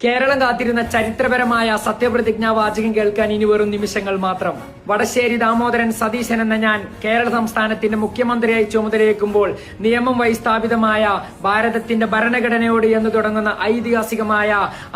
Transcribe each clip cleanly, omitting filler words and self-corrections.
കേരളം കാത്തിരുന്ന ചരിത്രപരമായ സത്യപ്രതിജ്ഞാ വാചകം കേൾക്കാൻ ഇനി വെറും നിമിഷങ്ങൾ മാത്രം. വടശ്ശേരി ദാമോദരൻ സതീശൻ എന്ന ഞാൻ കേരള സംസ്ഥാനത്തിന്റെ മുഖ്യമന്ത്രിയായി ചുമതലയേൽക്കുമ്പോൾ നിയമം വഴി സ്ഥാപിതമായ ഭാരതത്തിന്റെ ഭരണഘടനയോട് എന്ന് തുടങ്ങുന്ന ഐതിഹാസികമായ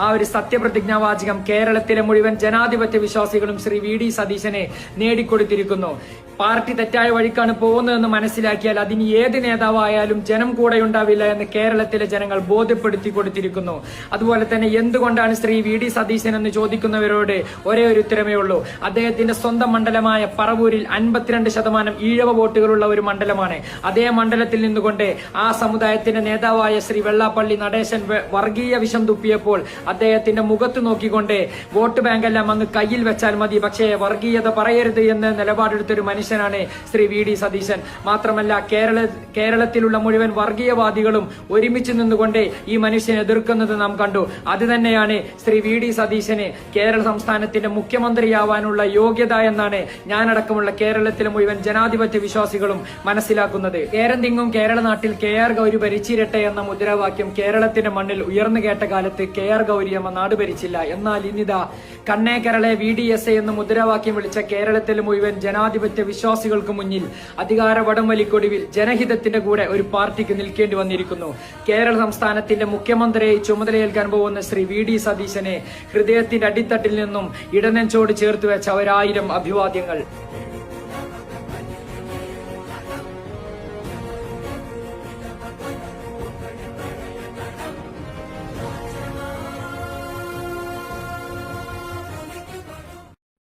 ആ ഒരു സത്യപ്രതിജ്ഞാ വാചകം കേരളത്തിലെ മുഴുവൻ ജനാധിപത്യ വിശ്വാസികളും ശ്രീ വി.ഡി. സതീശനെ നേടിക്കൊടുത്തിരിക്കുന്നു. പാർട്ടി തെറ്റായ വഴിക്കാണ് പോകുന്നതെന്ന് മനസ്സിലാക്കിയാൽ അതിന് ഏത് നേതാവായാലും ജനം കൂടെ ഉണ്ടാവില്ല എന്ന് കേരളത്തിലെ ജനങ്ങൾ ബോധ്യപ്പെടുത്തി കൊടുത്തിരിക്കുന്നു. അതുപോലെ തന്നെ എന്തുകൊണ്ടാണ് ശ്രീ വി.ഡി. സതീശൻ എന്ന് ചോദിക്കുന്നവരോട് ഒരേ ഒരു ഉത്തരമേ ഉള്ളൂ. അദ്ദേഹത്തിന്റെ സ്വന്തം മണ്ഡലമായ പറവൂരിൽ 52% ഈഴവ വോട്ടുകളുള്ള ഒരു മണ്ഡലമാണ്. അതേ മണ്ഡലത്തിൽ നിന്നുകൊണ്ട് ആ സമുദായത്തിന്റെ നേതാവായ ശ്രീ വെള്ളാപ്പള്ളി നടേശൻ വർഗീയ വിഷം തുപ്പിയപ്പോൾ അദ്ദേഹത്തിന്റെ മുഖത്ത് നോക്കിക്കൊണ്ട് വോട്ട് ബാങ്കെല്ലാം അങ്ങ് കയ്യിൽ വെച്ചാൽ മതി, പക്ഷേ വർഗീയത പറയരുത് എന്ന് നിലപാടെടുത്തൊരു മനുഷ്യനാണ് ശ്രീ വി.ഡി. സതീശൻ. മാത്രമല്ല കേരളത്തിലുള്ള മുഴുവൻ വർഗീയവാദികളും ഒരുമിച്ച് നിന്നുകൊണ്ട് ഈ മനുഷ്യനെ എതിർക്കുന്നത് നാം കണ്ടു. അത് തന്നെയാണ് ശ്രീ വി.ഡി. സതീശന് കേരള സംസ്ഥാനത്തിന്റെ മുഖ്യമന്ത്രിയാവാനുള്ള യോഗ്യത എന്നാണ് ഞാനടക്കമുള്ള കേരളത്തിലെ മുഴുവൻ ജനാധിപത്യ വിശ്വാസികളും മനസ്സിലാക്കുന്നത്. കേരം തിങ്ങും കേരള നാട്ടിൽ KR ഗൗരി ഭരിച്ചിരട്ടെ എന്ന മുദ്രാവാക്യം കേരളത്തിന്റെ മണ്ണിൽ ഉയർന്നു കേട്ട കാലത്ത് KR ഗൗരിയമ്മ നാട് ഭരിച്ചില്ല. എന്നാൽ ഇന്നിതാ കണ്ണേ കേരളെ VDSA എന്ന് മുദ്രാവാക്യം വിളിച്ച കേരളത്തിലെ മുഴുവൻ ജനാധിപത്യ വിശ്വാസികൾക്ക് മുന്നിൽ അധികാര വടംവലിക്കൊടുവിൽ ജനഹിതത്തിന്റെ കൂടെ ഒരു പാർട്ടിക്ക് നിൽക്കേണ്ടി വന്നിരിക്കുന്നു. കേരള സംസ്ഥാനത്തിന്റെ മുഖ്യമന്ത്രിയായി ചുമതലയേൽക്കാൻ പോകുന്ന ശ്രീ വി.ഡി. സതീശനെ ഹൃദയത്തിന്റെ അടിത്തട്ടിൽ നിന്നും ഇടനെഞ്ചോട് ചേർത്ത് വെച്ച 1000 അഭിവാദ്യങ്ങൾ.